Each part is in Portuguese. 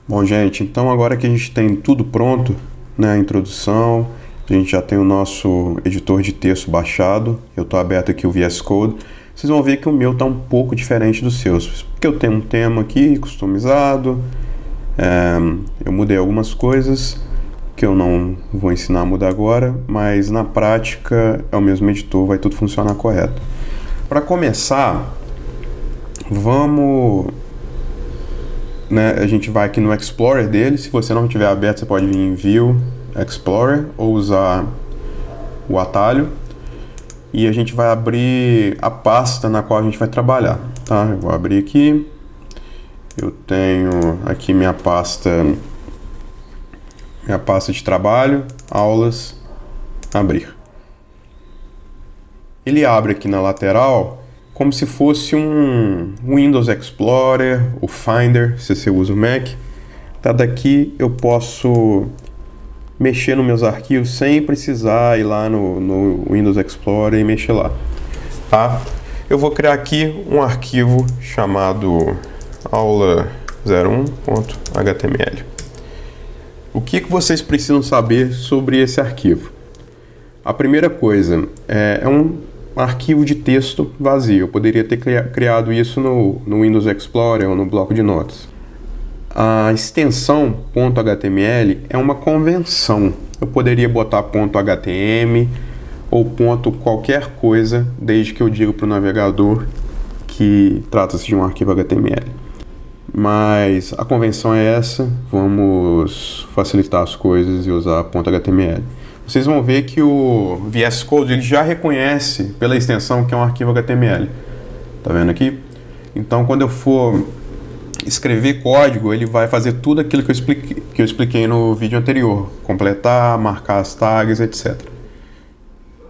Bom, gente, então agora que a gente tem tudo pronto, né, a introdução, a gente já tem o nosso editor de texto baixado, eu estou aberto aqui o VS Code, vocês vão ver que o meu está um pouco diferente dos seus, porque eu tenho um tema aqui customizado, eu mudei algumas coisas que eu não vou ensinar a mudar agora, mas na prática é o mesmo editor, vai tudo funcionar correto. Para começar, a gente vai aqui no Explorer dele. Se você não tiver aberto, você pode vir em View, Explorer, ou usar o atalho. E a gente vai abrir a pasta na qual a gente vai trabalhar, tá? Eu vou abrir aqui. Eu tenho aqui minha pasta de trabalho, aulas, abrir. Ele abre aqui na lateral como se fosse um Windows Explorer, o Finder, se você usa o Mac. Tá, daqui eu posso mexer nos meus arquivos sem precisar ir lá no Windows Explorer e mexer lá. Tá? Eu vou criar aqui um arquivo chamado aula01.html. O que vocês precisam saber sobre esse arquivo? A primeira coisa é um arquivo de texto vazio. Eu poderia ter criado isso no Windows Explorer ou no bloco de notas. A extensão .html é uma convenção. Eu poderia botar .htm ou ponto qualquer coisa, desde que eu diga para o navegador que trata-se de um arquivo HTML. Mas a convenção é essa, vamos facilitar as coisas e usar .html. Vocês vão ver que o VS Code ele já reconhece pela extensão que é um arquivo HTML. Tá vendo aqui? Então, quando eu for escrever código, ele vai fazer tudo aquilo que eu expliquei no vídeo anterior. Completar, marcar as tags, etc.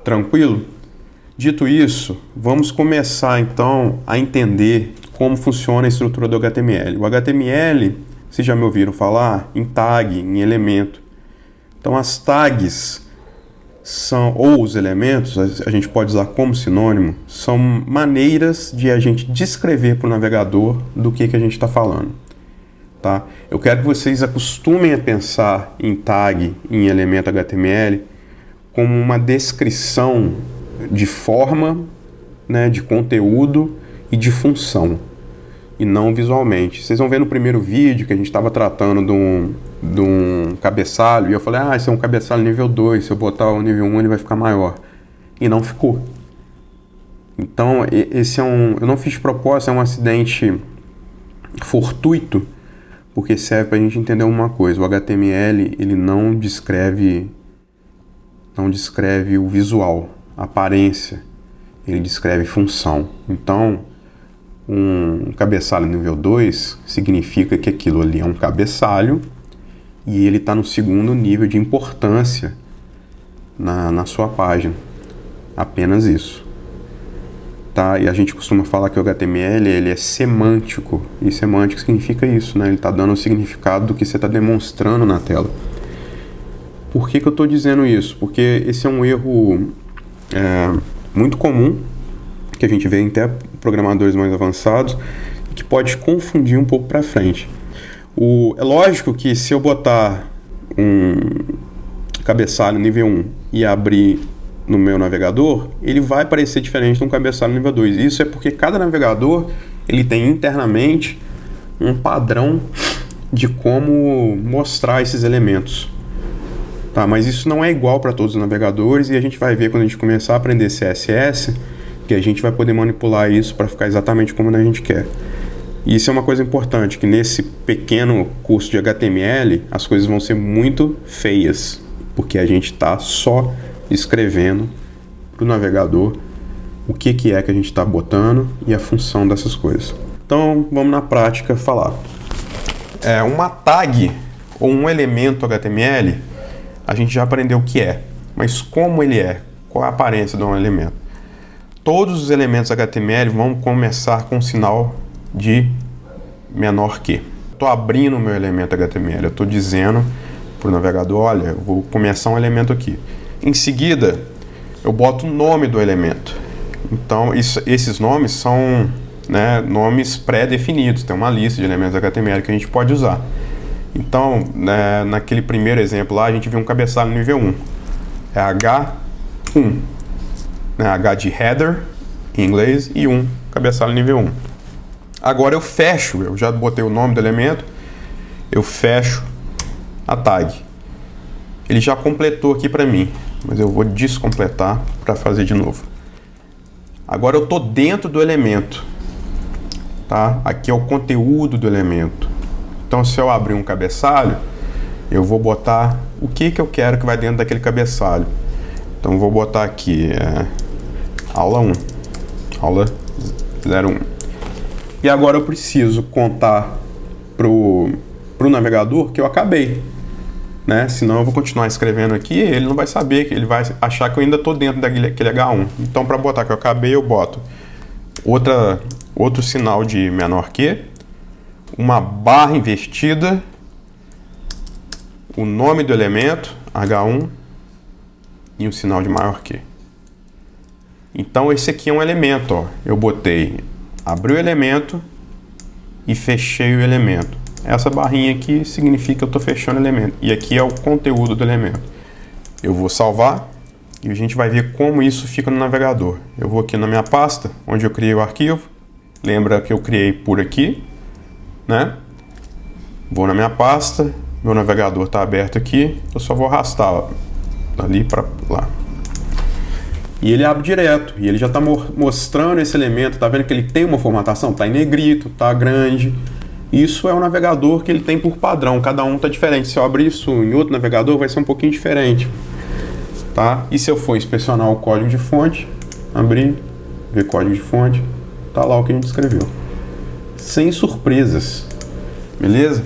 Tranquilo? Dito isso, vamos começar então a entender como funciona a estrutura do HTML. O HTML, vocês já me ouviram falar em tag, em elemento. Então, as tags ou os elementos, a gente pode usar como sinônimo, são maneiras de a gente descrever para o navegador do que a gente está falando. Tá? Eu quero que vocês acostumem a pensar em tag, em elemento HTML, como uma descrição de forma, né, de conteúdo e de função, e não visualmente. Vocês vão ver no primeiro vídeo que a gente estava tratando de um cabeçalho, e eu falei, esse é um cabeçalho nível 2, se eu botar o nível 1 ele vai ficar maior. E não ficou. Então, eu não fiz de propósito, é um acidente fortuito, porque serve para a gente entender uma coisa. O HTML, ele não descreve o visual, a aparência, ele descreve função. Então, um cabeçalho nível 2 significa que aquilo ali é um cabeçalho e ele está no segundo nível de importância na sua página. Apenas isso. Tá? E a gente costuma falar que o HTML ele é semântico. E semântico significa isso, né? Ele está dando o significado do que você está demonstrando na tela. Por que eu estou dizendo isso? Porque esse é um erro muito comum, que a gente vê em até programadores mais avançados, que pode confundir um pouco para frente. É lógico que se eu botar um cabeçalho nível 1 e abrir no meu navegador, ele vai parecer diferente de um cabeçalho nível 2. Isso é porque cada navegador ele tem internamente um padrão de como mostrar esses elementos. Tá, mas isso não é igual para todos os navegadores, e a gente vai ver quando a gente começar a aprender CSS que a gente vai poder manipular isso para ficar exatamente como a gente quer. E isso é uma coisa importante, que nesse pequeno curso de HTML as coisas vão ser muito feias, porque a gente está só escrevendo para o navegador o que é que a gente está botando e a função dessas coisas. Então vamos na prática falar. Uma tag ou um elemento HTML, a gente já aprendeu o que é, mas como ele é, qual é a aparência de um elemento. Todos os elementos HTML vão começar com um sinal de menor que. Estou abrindo o meu elemento HTML, eu estou dizendo para o navegador, olha, eu vou começar um elemento aqui. Em seguida, eu boto o nome do elemento. Então, esses nomes são, né, nomes pré-definidos, tem uma lista de elementos HTML que a gente pode usar. Então, né, naquele primeiro exemplo lá, a gente viu um cabeçalho nível 1. É H1. Né, H de header, em inglês, e 1, cabeçalho nível 1. Agora eu fecho, eu já botei o nome do elemento, eu fecho a tag. Ele já completou aqui para mim, mas eu vou descompletar para fazer de novo. Agora eu estou dentro do elemento, tá? Aqui é o conteúdo do elemento. Então, se eu abrir um cabeçalho, eu vou botar o que eu quero que vai dentro daquele cabeçalho. Então, eu vou botar aqui aula 1, aula 01. E agora eu preciso contar pro navegador que eu acabei, né? Senão eu vou continuar escrevendo aqui e ele não vai saber, que ele vai achar que eu ainda estou dentro daquele H1. Então, para botar que eu acabei, eu boto outro sinal de menor que, uma barra invertida, o nome do elemento, H1, e um sinal de maior que. Então, esse aqui é um elemento, ó. Eu botei, abri o elemento e fechei o elemento. Essa barrinha aqui significa que eu estou fechando o elemento. E aqui é o conteúdo do elemento. Eu vou salvar e a gente vai ver como isso fica no navegador. Eu vou aqui na minha pasta, onde eu criei o arquivo. Lembra que eu criei por aqui, né? Vou na minha pasta, meu navegador está aberto aqui. Eu só vou arrastar dali para lá. E ele abre direto. E ele já está mostrando esse elemento. Tá vendo que ele tem uma formatação? Tá em negrito, tá grande. Isso é um navegador que ele tem por padrão. Cada um tá diferente. Se eu abrir isso em outro navegador, vai ser um pouquinho diferente. Tá? E se eu for inspecionar o código de fonte, abrir, ver código de fonte, tá lá o que a gente escreveu. Sem surpresas. Beleza?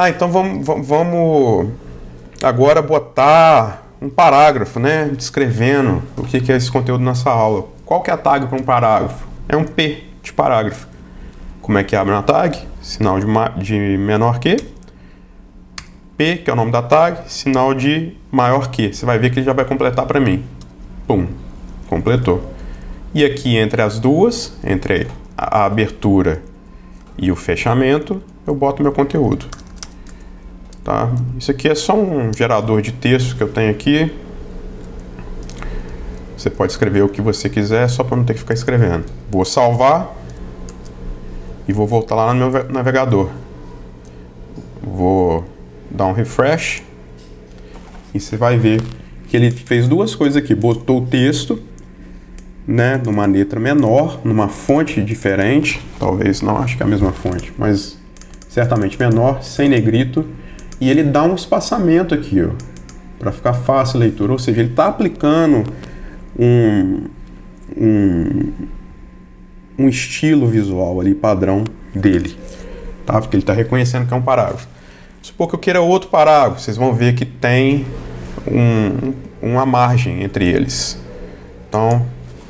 Então vamos agora botar um parágrafo, né? Descrevendo o que é esse conteúdo nessa aula. Qual que é a tag para um parágrafo? É um P de parágrafo. Como é que abre uma tag? Sinal de menor que. P, que é o nome da tag, sinal de maior que. Você vai ver que ele já vai completar para mim. Pum, completou. E aqui entre as duas, entre a abertura e o fechamento, eu boto meu conteúdo. Tá? Isso aqui é só um gerador de texto que eu tenho aqui. Você pode escrever o que você quiser, só para não ter que ficar escrevendo. Vou salvar e vou voltar lá no meu navegador. Vou dar um refresh e você vai ver que ele fez duas coisas aqui. Botou o texto, né, numa letra menor, numa fonte diferente. Talvez não, acho que é a mesma fonte, mas certamente menor, sem negrito. E ele dá um espaçamento aqui, ó, para ficar fácil a leitura. Ou seja, ele está aplicando um estilo visual ali, padrão dele, tá? Porque ele está reconhecendo que é um parágrafo. Supor que eu queira outro parágrafo, vocês vão ver que tem uma margem entre eles. Então,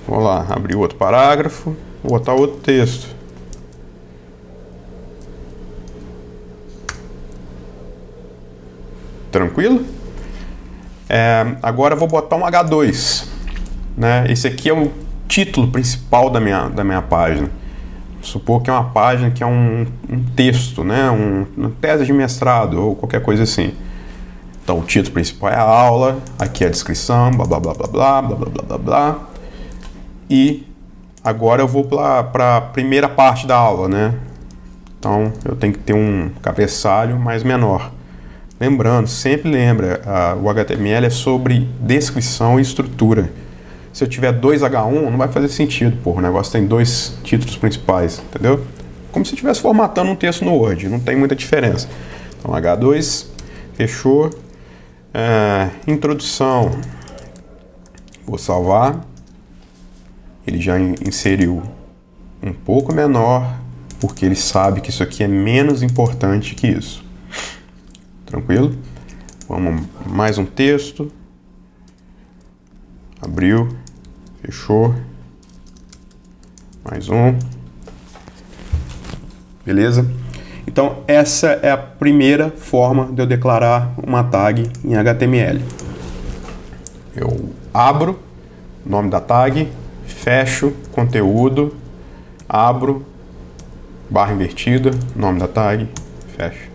vou lá, abrir outro parágrafo, vou botar outro texto. Tranquilo? Agora eu vou botar um H2, né? Esse aqui é o título principal da minha página. Supor que é uma página que é um texto, né? Uma tese de mestrado ou qualquer coisa assim. Então o título principal é a aula, aqui é a descrição, blá blá blá blá blá blá blá blá blá blá. E agora eu vou para a primeira parte da aula, né? Então eu tenho que ter um cabeçalho mais menor. Lembrando, sempre lembra, o HTML é sobre descrição e estrutura. Se eu tiver 2 H1, não vai fazer sentido, o negócio tem 2 títulos principais, entendeu? Como se eu estivesse formatando um texto no Word, não tem muita diferença. Então, H2, fechou. Introdução, vou salvar. Ele já inseriu um pouco menor, porque ele sabe que isso aqui é menos importante que isso. Tranquilo? Vamos mais um texto. Abriu, fechou. Mais um. Beleza? Então, essa é a primeira forma de eu declarar uma tag em HTML. Eu abro, nome da tag, fecho, conteúdo, abro, barra invertida, nome da tag, fecho.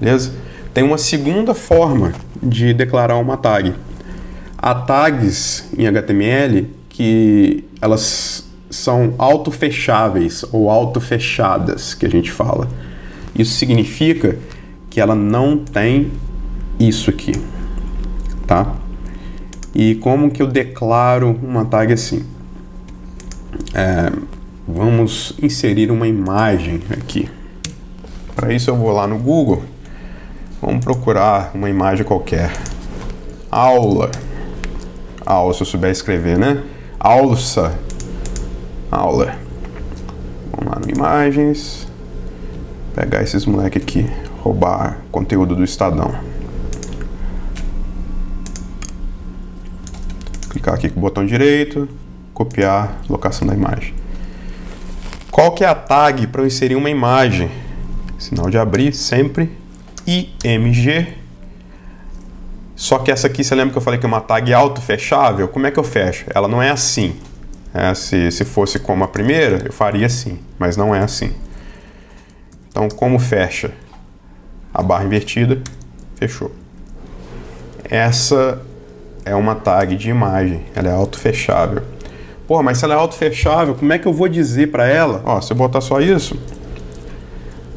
beleza? Tem uma segunda forma de declarar uma tag. Há tags em HTML que elas são autofecháveis ou autofechadas, que a gente fala. Isso significa que ela não tem isso aqui, tá? E como que eu declaro uma tag assim? Vamos inserir uma imagem aqui. Para isso eu vou lá no Google, vamos procurar uma imagem qualquer. Aula, se eu souber escrever, né? Aula. Vamos lá no imagens, pegar esses moleque aqui, roubar conteúdo do Estadão. Clicar aqui com o botão direito, copiar locação da imagem. Qual que é a tag para eu inserir uma imagem? Sinal de abrir, sempre IMG. Só que essa aqui, você lembra que eu falei que é uma tag autofechável? Como é que eu fecho? Ela não é assim. Se fosse como a primeira, eu faria assim, mas não é assim. Então, como fecha? A barra invertida, fechou. Essa é uma tag de imagem, ela é autofechável. Porra, mas se ela é autofechável, como é que eu vou dizer para ela? Ó, se eu botar só isso,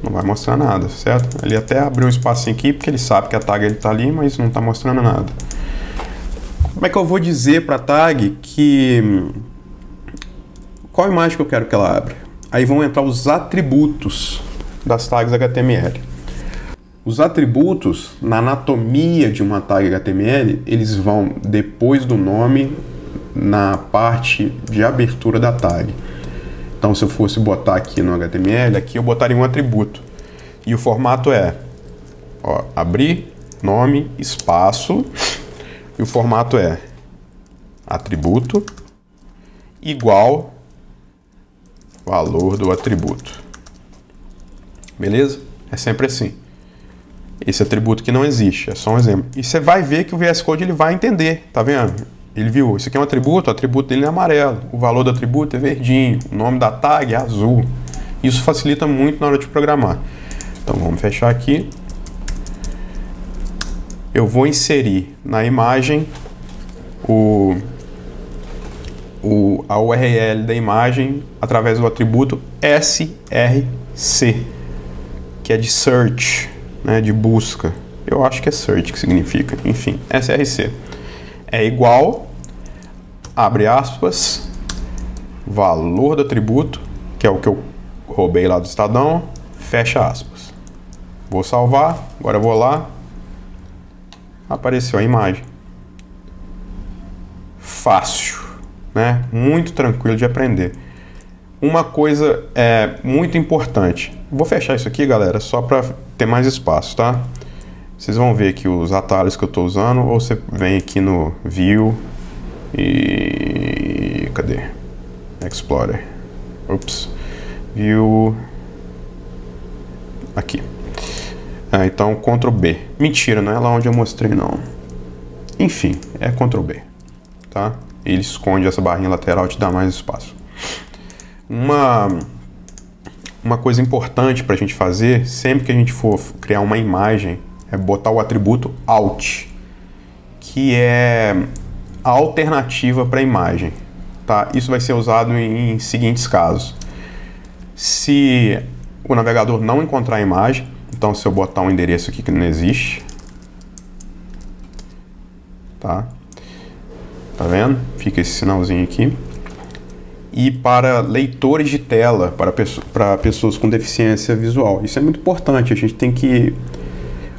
não vai mostrar nada, certo? Ele até abriu um espacinho aqui, porque ele sabe que a tag está ali, mas não está mostrando nada. Como é que eu vou dizer para a tag que... Qual imagem que eu quero que ela abra? Aí vão entrar os atributos das tags HTML. Os atributos, na anatomia de uma tag HTML, eles vão depois do nome na parte de abertura da tag. Então, se eu fosse botar aqui no HTML, aqui eu botaria um atributo. E o formato é, ó, abrir, nome, espaço. E o formato é atributo igual valor do atributo. Beleza? É sempre assim. Esse atributo que não existe, é só um exemplo. E você vai ver que o VS Code ele vai entender, tá vendo? Ele viu, isso aqui é um atributo, o atributo dele é amarelo, o valor do atributo é verdinho, o nome da tag é azul. Isso facilita muito na hora de programar. Então vamos fechar aqui. Eu vou inserir na imagem a URL da imagem através do atributo src, que é de search, né, de busca. Eu acho que é search que significa. Enfim, src é igual, abre aspas, valor do atributo, que é o que eu roubei lá do Estadão, fecha aspas. Vou salvar, agora eu vou lá, apareceu a imagem. Fácil, né? Muito tranquilo de aprender. Uma coisa muito importante. Vou fechar isso aqui, galera, só para ter mais espaço, tá? Vocês vão ver aqui os atalhos que eu estou usando, ou você vem aqui no View e... cadê? Explorer. Ups. View... aqui. Então, Ctrl B. Mentira, não é lá onde eu mostrei, não. Enfim, é Ctrl B. Tá? Ele esconde essa barrinha lateral e te dá mais espaço. Uma coisa importante para a gente fazer, sempre que a gente for criar uma imagem, é botar o atributo Alt, que é a alternativa para a imagem. Tá? Isso vai ser usado em seguintes casos. Se o navegador não encontrar a imagem, então se eu botar um endereço aqui que não existe, tá? Tá vendo? Fica esse sinalzinho aqui. E para leitores de tela, para pessoas com deficiência visual. Isso é muito importante. A gente tem que...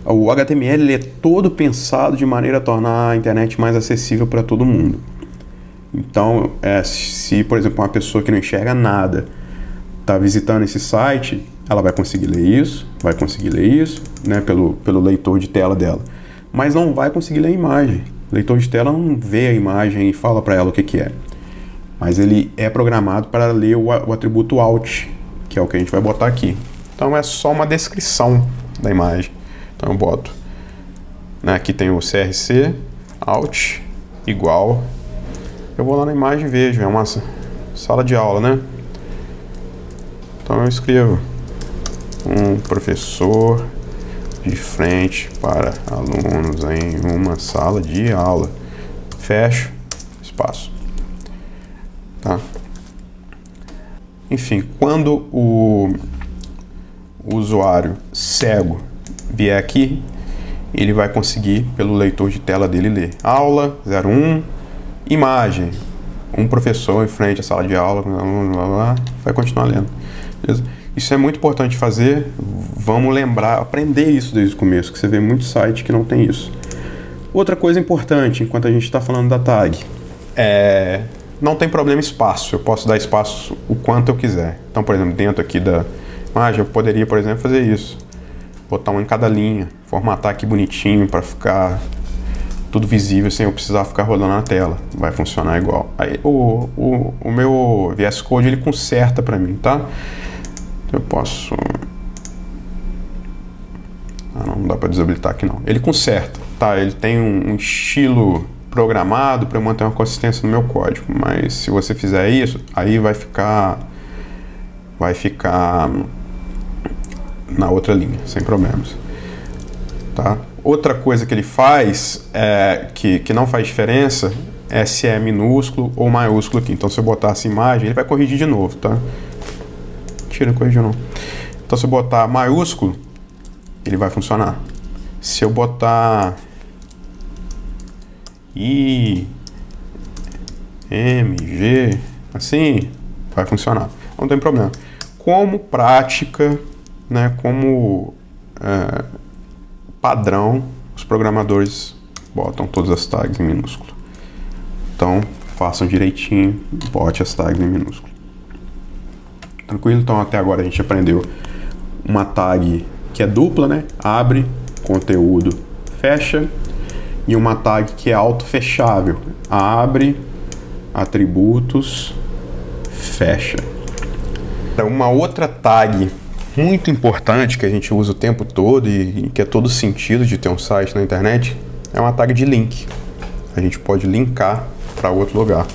O HTML ele é todo pensado de maneira a tornar a internet mais acessível para todo mundo. Então, se, por exemplo, uma pessoa que não enxerga nada está visitando esse site, ela vai conseguir ler isso, né, pelo leitor de tela dela. Mas não vai conseguir ler a imagem. O leitor de tela não vê a imagem e fala para ela o que é. Mas ele é programado para ler o atributo Alt, que é o que a gente vai botar aqui. Então é só uma descrição da imagem. Então eu boto, né, aqui tem o CRC, Alt, igual. Eu vou lá na imagem e vejo, é uma sala de aula, né? Então eu escrevo, um professor de frente para alunos em uma sala de aula. Fecho, espaço. Tá? Enfim, quando o usuário cego vier aqui, ele vai conseguir, pelo leitor de tela dele, ler aula 01, imagem, um professor em frente à sala de aula, blá, blá, blá, vai continuar lendo. Beleza? Isso é muito importante fazer, vamos lembrar, aprender isso desde o começo, que você vê muito site que não tem isso. Outra coisa importante, enquanto a gente está falando da tag, não tem problema espaço, eu posso dar espaço o quanto eu quiser. Então, por exemplo, dentro aqui da imagem, eu poderia, por exemplo, fazer isso. Botar um em cada linha, formatar aqui bonitinho para ficar tudo visível sem eu precisar ficar rodando na tela. Vai funcionar igual. Aí o meu VS Code ele conserta para mim, tá? Eu posso... não dá para desabilitar aqui não. Ele conserta, tá? Ele tem um estilo programado para eu manter uma consistência no meu código. Mas se você fizer isso, aí vai ficar na outra linha, sem problemas. Tá? Outra coisa que ele faz, que não faz diferença, é se é minúsculo ou maiúsculo aqui. Então, se eu botar essa imagem, ele vai corrigir de novo, tá? Não corrigiu não. Então, se eu botar maiúsculo, ele vai funcionar. Se eu botar I, M, G, assim, vai funcionar. Não tem problema. Como prática, né, como padrão, os programadores botam todas as tags em minúsculo. Então, façam direitinho, bote as tags em minúsculo. Tranquilo? Então, até agora a gente aprendeu uma tag que é dupla, né? Abre, conteúdo, fecha. E uma tag que é auto-fechável. Abre, atributos, fecha. Uma outra tag muito importante que a gente usa o tempo todo e que é todo sentido de ter um site na internet é uma tag de link. A gente pode linkar para outro lugar.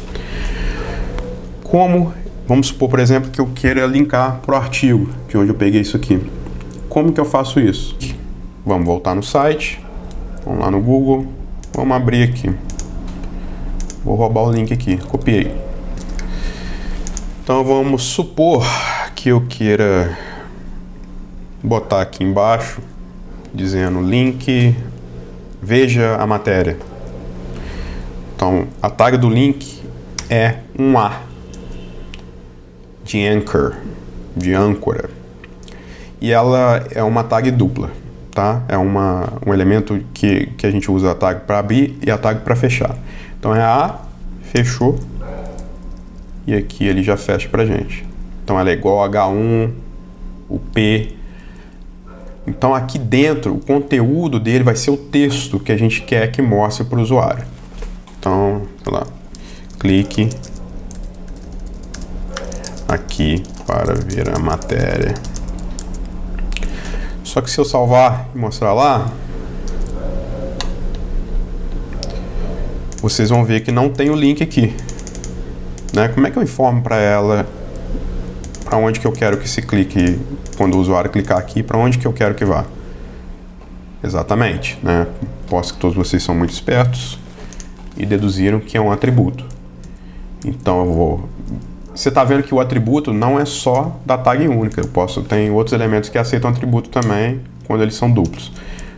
Como, vamos supor, por exemplo, que eu queira linkar para o artigo, de onde eu peguei isso aqui. Como que eu faço isso? Vamos voltar no site, vamos lá no Google, vamos abrir aqui. Vou roubar o link aqui, copiei. Então vamos supor que eu queira botar aqui embaixo, dizendo link, veja a matéria. Então a tag do link é um A, de anchor, de âncora. E ela é uma tag dupla, tá? É um elemento que a gente usa a tag para abrir e a tag para fechar. Então é A, fechou, e aqui ele já fecha pra gente. Então ela é igual a H1, o P. Então aqui dentro, o conteúdo dele vai ser o texto que a gente quer que mostre para o usuário. Então, sei lá, clique aqui para ver a matéria. Só que se eu salvar e mostrar lá, vocês vão ver que não tem o link aqui. Né? Como é que eu informo para ela para onde que eu quero que se clique quando o usuário clicar aqui, para onde que eu quero que vá? Exatamente, né? Posso que todos vocês são muito espertos e deduziram que é um atributo. Então eu vou... Você está vendo que o atributo não é só da tag única. Tem outros elementos que aceitam atributo também quando eles são duplos.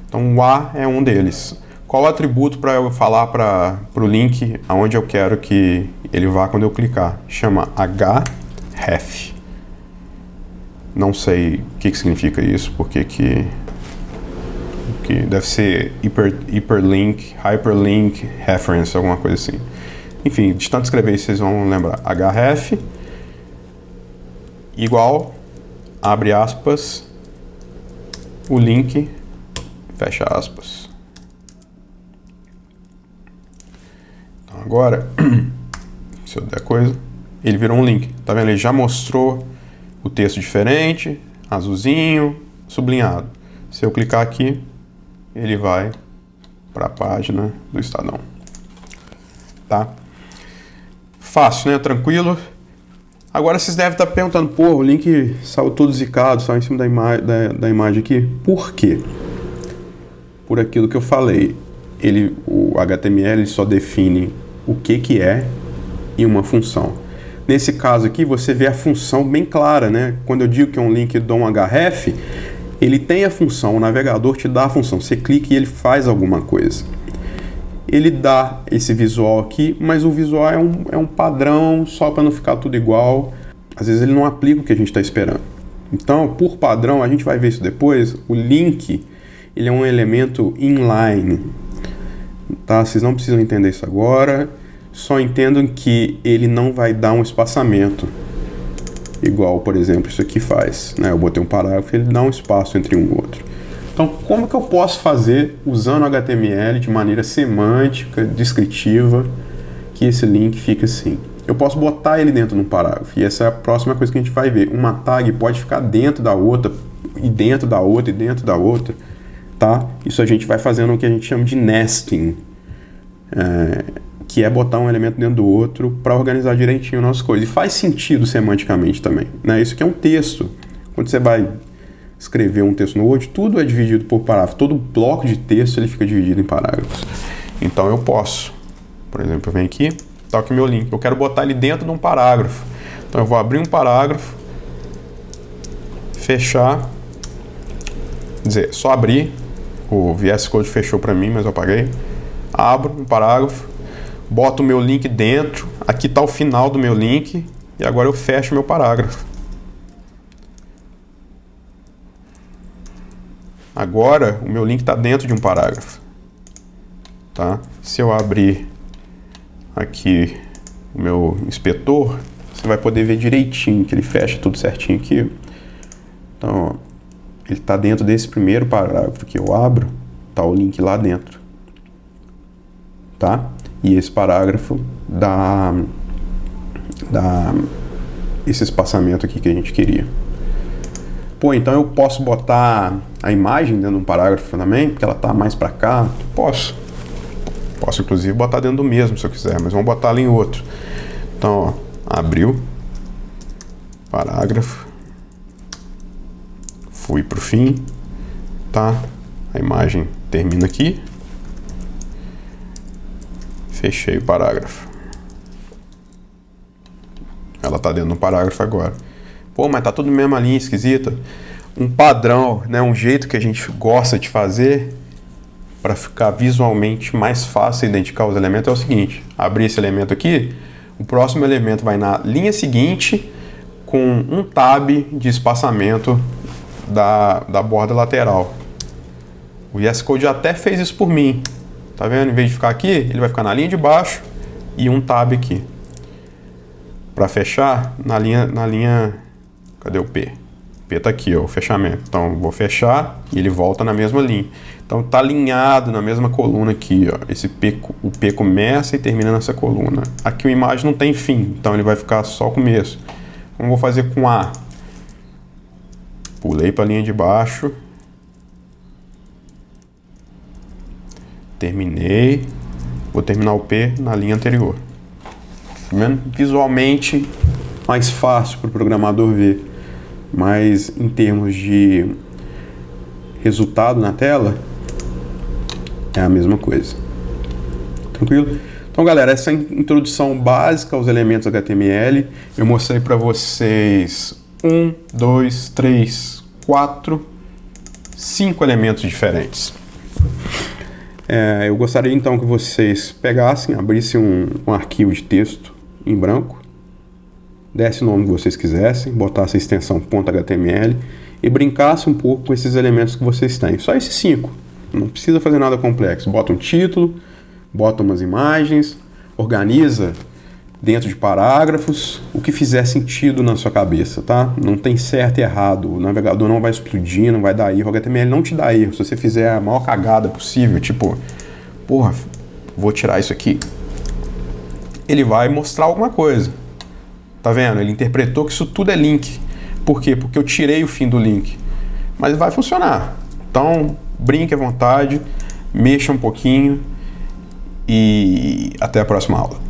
Então o A é um deles. Qual o atributo para eu falar para o link aonde eu quero que ele vá quando eu clicar? Chama href. Não sei o que significa isso, porque que deve ser hyperlink reference, alguma coisa assim. Enfim, de tanto escrever isso, vocês vão lembrar. href igual, abre aspas, o link, fecha aspas. Então agora, se eu der coisa, ele virou um link. Tá vendo? Ele já mostrou o texto diferente, azulzinho, sublinhado. Se eu clicar aqui, ele vai para a página do Estadão. Tá? Fácil, né? Tranquilo. Agora vocês devem estar perguntando, pô, o link saiu todo zicado, saiu em cima da imagem aqui. Por quê? por aquilo que eu falei. O HTML só define o que é e uma função. Nesse caso aqui, você vê a função bem clara, né? Quando eu digo que é um link DOM href, ele tem a função, o navegador te dá a função. Você clica e ele faz alguma coisa. Ele dá esse visual aqui, mas o visual é um padrão só para não ficar tudo igual. Às vezes ele não aplica o que a gente está esperando. Então, por padrão, a gente vai ver isso depois, o link ele é um elemento inline. Tá? Vocês não precisam entender isso agora, só entendam que ele não vai dar um espaçamento, igual, por exemplo, isso aqui faz. Né? Eu botei um parágrafo, ele dá um espaço entre um e outro. Então, como que eu posso fazer, usando HTML de maneira semântica, descritiva, que esse link fique assim? Eu posso botar ele dentro de um parágrafo, e essa é a próxima coisa que a gente vai ver. Uma tag pode ficar dentro da outra, e dentro da outra, e dentro da outra. Tá? Isso a gente vai fazendo o que a gente chama de nesting, que é botar um elemento dentro do outro para organizar direitinho as nossas coisas. E faz sentido semanticamente também. Né? Isso aqui é um texto. Quando você vai escrever um texto no Word, tudo é dividido por parágrafo. Todo bloco de texto ele fica dividido em parágrafos. Então eu posso, por exemplo, eu venho aqui, tá aqui meu link. Eu quero botar ele dentro de um parágrafo. Então eu vou abrir um parágrafo, fechar, dizer, só abrir. O VS Code fechou para mim, mas eu apaguei. Abro um parágrafo, boto o meu link dentro. Aqui está o final do meu link. E agora eu fecho meu parágrafo. Agora o meu link está dentro de um parágrafo. Tá? Se eu abrir aqui o meu inspetor, você vai poder ver direitinho que ele fecha tudo certinho aqui. Então, ó, ele está dentro desse primeiro parágrafo que eu abro, está o link lá dentro, tá? E esse parágrafo dá esse espaçamento aqui que a gente queria. Pô, então eu posso botar a imagem dentro de um parágrafo também, porque ela está mais para cá? Posso inclusive botar dentro do mesmo se eu quiser, mas vamos botar ali em outro. Então, ó, abriu, parágrafo, fui para o fim, tá? A imagem termina aqui. Fechei o parágrafo. Ela está dentro do parágrafo agora. Pô, mas tá tudo na mesma linha esquisita. Um padrão, né? Um jeito que a gente gosta de fazer para ficar visualmente mais fácil identificar os elementos é o seguinte: abrir esse elemento aqui, o próximo elemento vai na linha seguinte com um tab de espaçamento da borda lateral. O VS Code até fez isso por mim. Tá vendo? Em vez de ficar aqui, ele vai ficar na linha de baixo e um tab aqui. Para fechar, na linha... Cadê o P? O P tá aqui, ó, o fechamento. Então, vou fechar e ele volta na mesma linha. Então, tá alinhado na mesma coluna aqui, ó. O P começa e termina nessa coluna. Aqui o imagem não tem fim, então ele vai ficar só começo. Como vou fazer com A? Pulei para a linha de baixo. Terminei. Vou terminar o P na linha anterior. Tá vendo? Visualmente mais fácil para o programador ver. Mas em termos de resultado na tela, é a mesma coisa. Tranquilo? Então, galera, essa é a introdução básica aos elementos HTML. Eu mostrei para vocês 1, 2, 3, 4, 5 elementos diferentes. Eu gostaria então que vocês pegassem, abrissem um arquivo de texto em branco, desse o nome que vocês quisessem, botassem a extensão .html e brincassem um pouco com esses elementos que vocês têm. Só esses 5. Não precisa fazer nada complexo. Bota um título, bota umas imagens, organiza dentro de parágrafos, o que fizer sentido na sua cabeça, tá? Não tem certo e errado, o navegador não vai explodir, não vai dar erro, o HTML não te dá erro. Se você fizer a maior cagada possível, tipo, porra, vou tirar isso aqui, ele vai mostrar alguma coisa. Tá vendo? Ele interpretou que isso tudo é link. Por quê? Porque eu tirei o fim do link. Mas vai funcionar. Então, brinque à vontade, mexa um pouquinho e até a próxima aula.